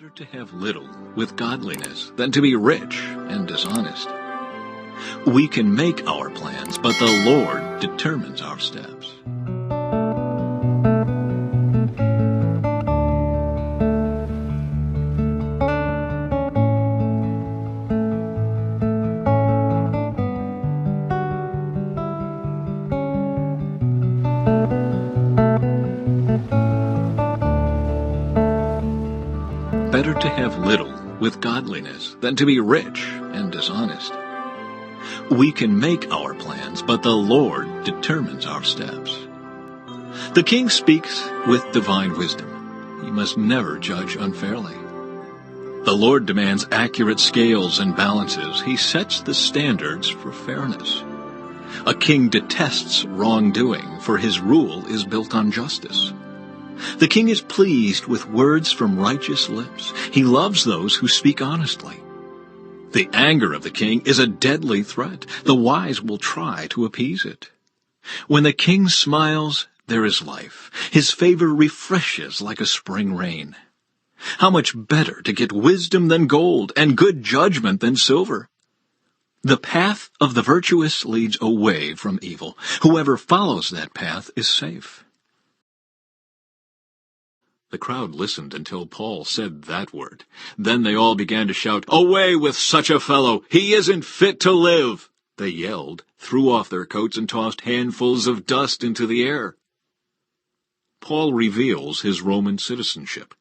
Better to have little with godliness than to be rich and dishonest. We can make our plans, but the Lord determines our steps. Better to have little with godliness than to be rich and dishonest. We can make our plans, but the Lord determines our steps. The king speaks with divine wisdom. He must never judge unfairly. The Lord demands accurate scales and balances. He sets the standards for fairness. A king detests wrongdoing, for his rule is built on justice. The king is pleased with words from righteous lips. He loves those who speak honestly. The anger of the king is a deadly threat. The wise will try to appease it. When the king smiles, there is life. His favor refreshes like a spring rain. How much better to get wisdom than gold, and good judgment than silver. The path of the virtuous leads away from evil. Whoever follows that path is safe. The crowd listened until Paul said that word. Then they all began to shout, "Away with such a fellow! He isn't fit to live!" They yelled, threw off their coats, and tossed handfuls of dust into the air. Paul reveals his Roman citizenship.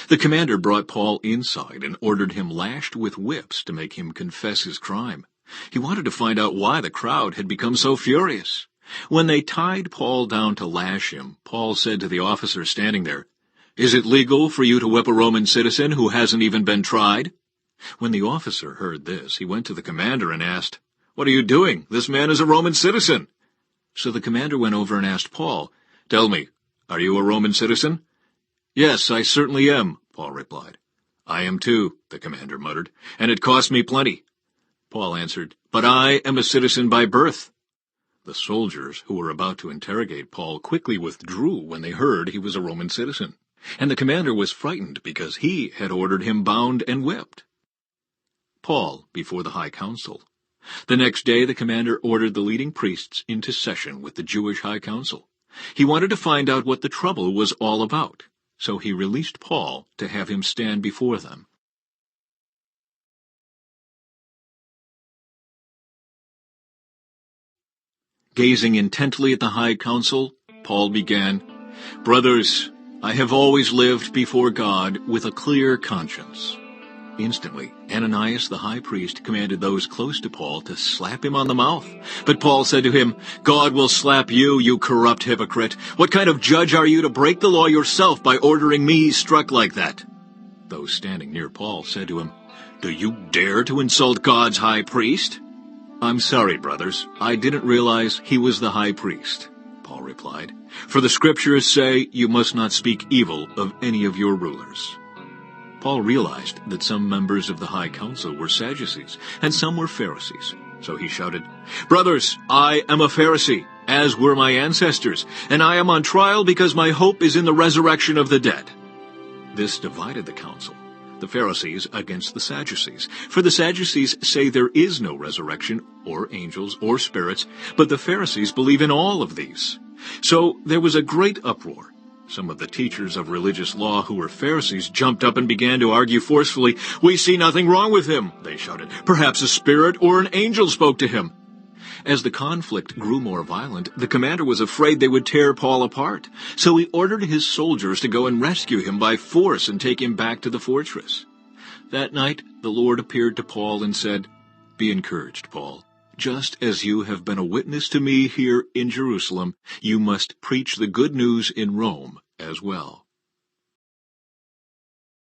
The commander brought Paul inside and ordered him lashed with whips to make him confess his crime. He wanted to find out why the crowd had become so furious. When they tied Paul down to lash him, Paul said to the officer standing there, "Is it legal for you to whip a Roman citizen who hasn't even been tried?" When the officer heard this, he went to the commander and asked, "What are you doing? This man is a Roman citizen." So the commander went over and asked Paul, "Tell me, are you a Roman citizen?" "Yes, I certainly am," Paul replied. "I am too," the commander muttered, "and it cost me plenty." Paul answered, "But I am a citizen by birth." The soldiers who were about to interrogate Paul quickly withdrew when they heard he was a Roman citizen. And the commander was frightened because he had ordered him bound and whipped. Paul before the high council. The next day the commander ordered the leading priests into session with the Jewish high council. He wanted to find out what the trouble was all about, so he released Paul to have him stand before them. Gazing intently at the high council, Paul began, "Brothers, I have always lived before God with a clear conscience." Instantly, Ananias the high priest commanded those close to Paul to slap him on the mouth. But Paul said to him, "God will slap you, you corrupt hypocrite. What kind of judge are you to break the law yourself by ordering me struck like that?" Those standing near Paul said to him, "Do you dare to insult God's high priest?" "I'm sorry, brothers. I didn't realize he was the high priest," Paul replied. "For the scriptures say you must not speak evil of any of your rulers." Paul realized that some members of the high council were Sadducees and some were Pharisees. So he shouted, "Brothers, I am a Pharisee, as were my ancestors, and I am on trial because my hope is in the resurrection of the dead." This divided the council, the Pharisees against the Sadducees. For the Sadducees say there is no resurrection, or angels, or spirits, but the Pharisees believe in all of these. So there was a great uproar. Some of the teachers of religious law who were Pharisees jumped up and began to argue forcefully. "We see nothing wrong with him," they shouted. "Perhaps a spirit or an angel spoke to him." As the conflict grew more violent, the commander was afraid they would tear Paul apart. So he ordered his soldiers to go and rescue him by force and take him back to the fortress. That night the Lord appeared to Paul and said, "Be encouraged, Paul. Just as you have been a witness to me here in Jerusalem, you must preach the good news in Rome as well."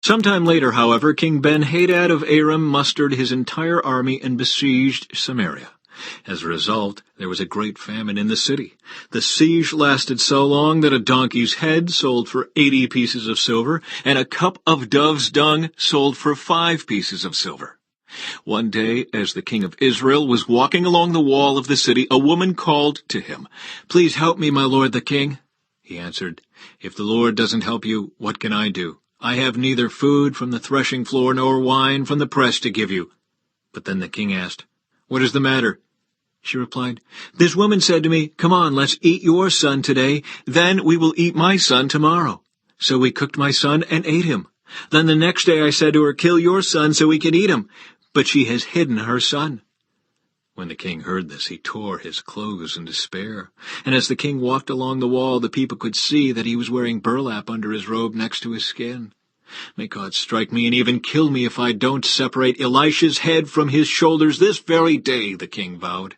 Sometime later, however, King Ben-Hadad of Aram mustered his entire army and besieged Samaria. As a result, there was a great famine in the city. The siege lasted so long that a donkey's head sold for 80 pieces of silver, and a cup of dove's dung sold for 5 pieces of silver. One day, as the king of Israel was walking along the wall of the city, a woman called to him, "Please help me, my lord the king." He answered, "If the Lord doesn't help you, what can I do? I have neither food from the threshing floor nor wine from the press to give you." But then the king asked, "What is the matter?" She replied, "This woman said to me, 'Come on, let's eat your son today, then we will eat my son tomorrow.' So we cooked my son and ate him. Then the next day I said to her, 'Kill your son so we can eat him.' But she has hidden her son." When the king heard this, he tore his clothes in despair. And as the king walked along the wall, the people could see that he was wearing burlap under his robe next to his skin. "May God strike me and even kill me if I don't separate Elisha's head from his shoulders this very day," the king vowed.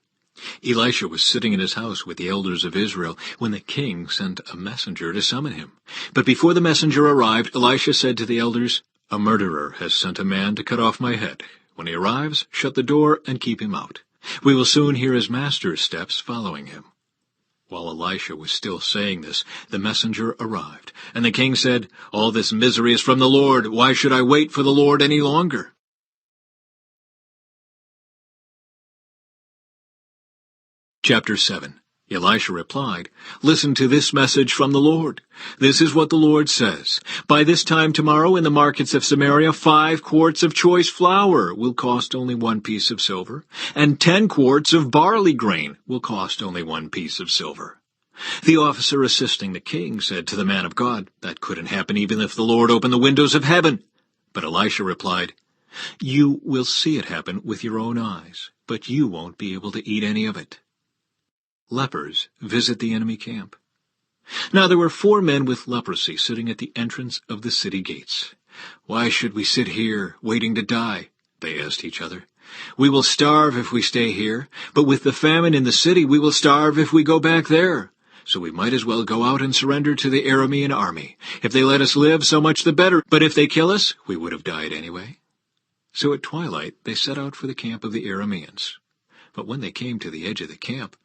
Elisha was sitting in his house with the elders of Israel when the king sent a messenger to summon him. But before the messenger arrived, Elisha said to the elders, "A murderer has sent a man to cut off my head. When he arrives, shut the door and keep him out. We will soon hear his master's steps following him." While Elisha was still saying this, the messenger arrived, and the king said, "All this misery is from the Lord. Why should I wait for the Lord any longer?" Chapter 7. Elisha replied, "Listen to this message from the Lord. This is what the Lord says. By this time tomorrow in the markets of Samaria, 5 quarts of choice flour will cost only 1 piece of silver, and 10 quarts of barley grain will cost only 1 piece of silver." The officer assisting the king said to the man of God, "That couldn't happen even if the Lord opened the windows of heaven." But Elisha replied, "You will see it happen with your own eyes, but you won't be able to eat any of it." Lepers visit the enemy camp. Now there were 4 men with leprosy sitting at the entrance of the city gates. "Why should we sit here, waiting to die?" they asked each other. "We will starve if we stay here, but with the famine in the city we will starve if we go back there. So we might as well go out and surrender to the Aramean army. If they let us live, so much the better, but if they kill us, we would have died anyway." So at twilight they set out for the camp of the Arameans. But when they came to the edge of the camp,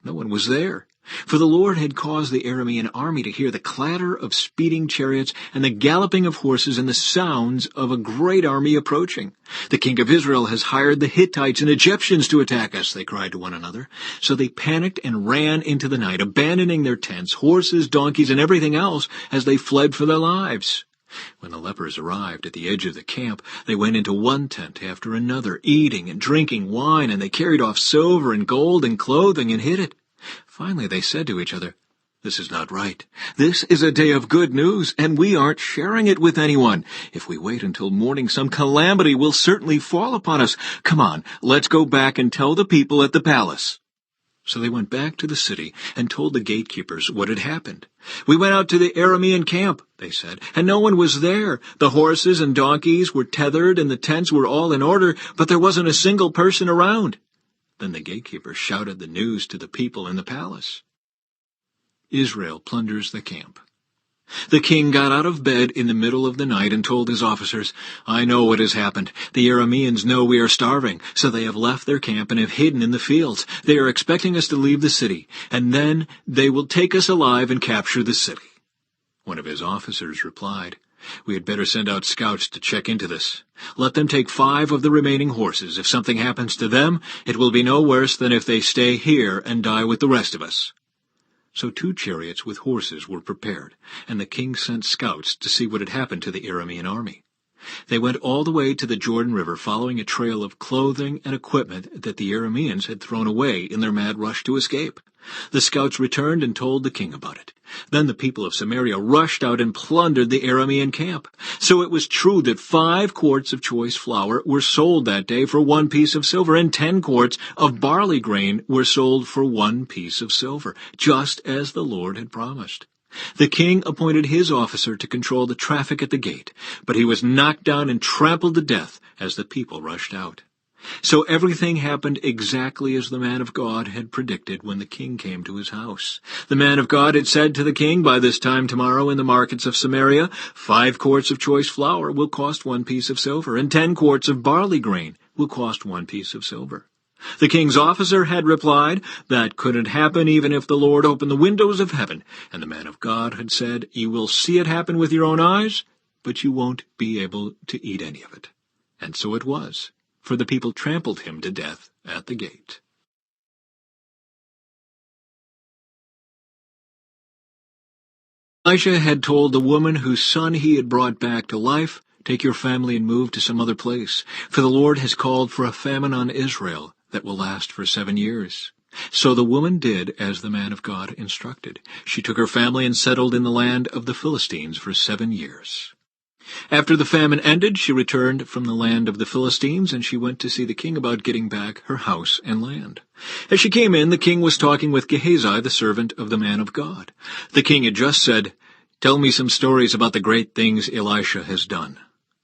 no one was there, for the Lord had caused the Aramean army to hear the clatter of speeding chariots and the galloping of horses and the sounds of a great army approaching. "The king of Israel has hired the Hittites and Egyptians to attack us," they cried to one another. So they panicked and ran into the night, abandoning their tents, horses, donkeys, and everything else as they fled for their lives. When the lepers arrived at the edge of the camp, they went into one tent after another, eating and drinking wine, and they carried off silver and gold and clothing and hid it. Finally they said to each other, "This is not right. This is a day of good news, and we aren't sharing it with anyone. If we wait until morning, some calamity will certainly fall upon us. Come on, let's go back and tell the people at the palace." So they went back to the city and told the gatekeepers what had happened. "We went out to the Aramean camp," they said, "and no one was there. The horses and donkeys were tethered and the tents were all in order, but there wasn't a single person around." Then the gatekeepers shouted the news to the people in the palace. Israel plunders the camp. The king got out of bed in the middle of the night and told his officers, "I know what has happened. The Arameans know we are starving, so they have left their camp and have hidden in the fields. They are expecting us to leave the city, and then they will take us alive and capture the city." One of his officers replied, "We had better send out scouts to check into this. Let them take 5 of the remaining horses. If something happens to them, it will be no worse than if they stay here and die with the rest of us." So 2 chariots with horses were prepared, and the king sent scouts to see what had happened to the Aramean army. They went all the way to the Jordan River, following a trail of clothing and equipment that the Arameans had thrown away in their mad rush to escape. The scouts returned and told the king about it. Then the people of Samaria rushed out and plundered the Aramean camp. So it was true that 5 quarts of choice flour were sold that day for 1 piece of silver, and 10 quarts of barley grain were sold for 1 piece of silver, just as the Lord had promised. The king appointed his officer to control the traffic at the gate, but he was knocked down and trampled to death as the people rushed out. So everything happened exactly as the man of God had predicted when the king came to his house. The man of God had said to the king, "By this time tomorrow in the markets of Samaria, 5 quarts of choice flour will cost 1 piece of silver, and 10 quarts of barley grain will cost 1 piece of silver." The king's officer had replied, "That couldn't happen even if the Lord opened the windows of heaven." And the man of God had said, "You will see it happen with your own eyes, but you won't be able to eat any of it." And so it was, for the people trampled him to death at the gate. Elisha had told the woman whose son he had brought back to life, "Take your family and move to some other place, for the Lord has called for a famine on Israel that will last for 7 years." So the woman did as the man of God instructed. She took her family and settled in the land of the Philistines for 7 years. After the famine ended, she returned from the land of the Philistines, and she went to see the king about getting back her house and land. As she came in, the king was talking with Gehazi, the servant of the man of God. The king had just said, "Tell me some stories about the great things Elisha has done."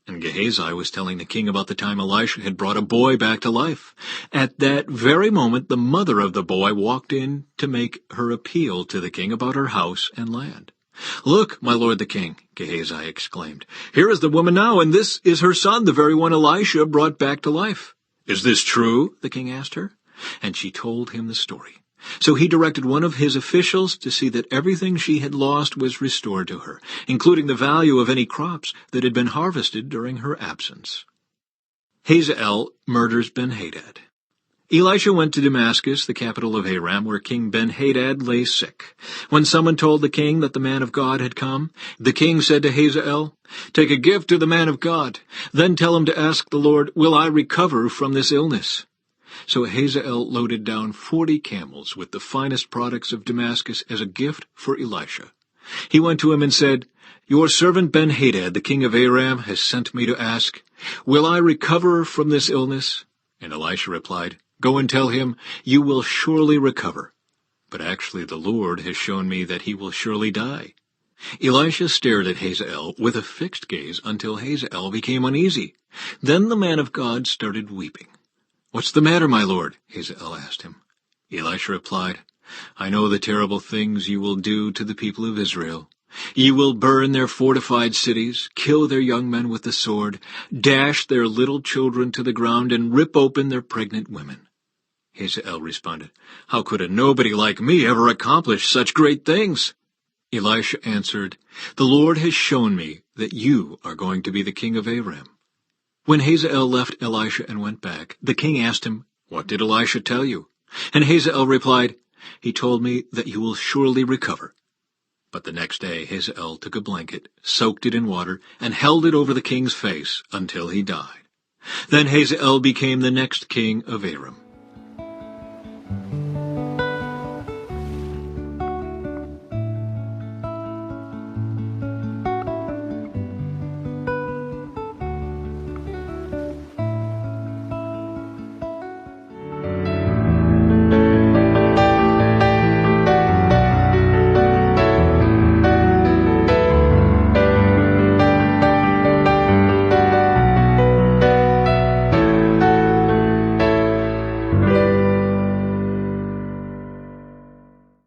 And Gehazi was telling the king about the time Elisha had brought a boy back to life. At that very moment, the mother of the boy walked in to make her appeal to the king about her house and land. "Look, my lord the king," Gehazi exclaimed. "Here is the woman now, and this is her son, the very one Elisha brought back to life." "Is this true?" the king asked her. And she told him the story. So he directed one of his officials to see that everything she had lost was restored to her, including the value of any crops that had been harvested during her absence. Hazael murders Ben-Hadad. Elisha went to Damascus, the capital of Aram, where King Ben-Hadad lay sick. When someone told the king that the man of God had come, the king said to Hazael, "Take a gift to the man of God. Then tell him to ask the Lord, 'Will I recover from this illness?'" So Hazael loaded down 40 camels with the finest products of Damascus as a gift for Elisha. He went to him and said, "Your servant Ben-Hadad, the king of Aram, has sent me to ask, 'Will I recover from this illness?'" And Elisha replied, "Go and tell him, 'You will surely recover.' But actually the Lord has shown me that he will surely die." Elisha stared at Hazael with a fixed gaze until Hazael became uneasy. Then the man of God started weeping. "What's the matter, my lord?" Hazael asked him. Elisha replied, "I know the terrible things you will do to the people of Israel. You will burn their fortified cities, kill their young men with the sword, dash their little children to the ground, and rip open their pregnant women." Hazael responded, "How could a nobody like me ever accomplish such great things?" Elisha answered, "The Lord has shown me that you are going to be the king of Aram." When Hazael left Elisha and went back, the king asked him, "What did Elisha tell you?" And Hazael replied, "He told me that you will surely recover." But the next day Hazael took a blanket, soaked it in water, and held it over the king's face until he died. Then Hazael became the next king of Aram.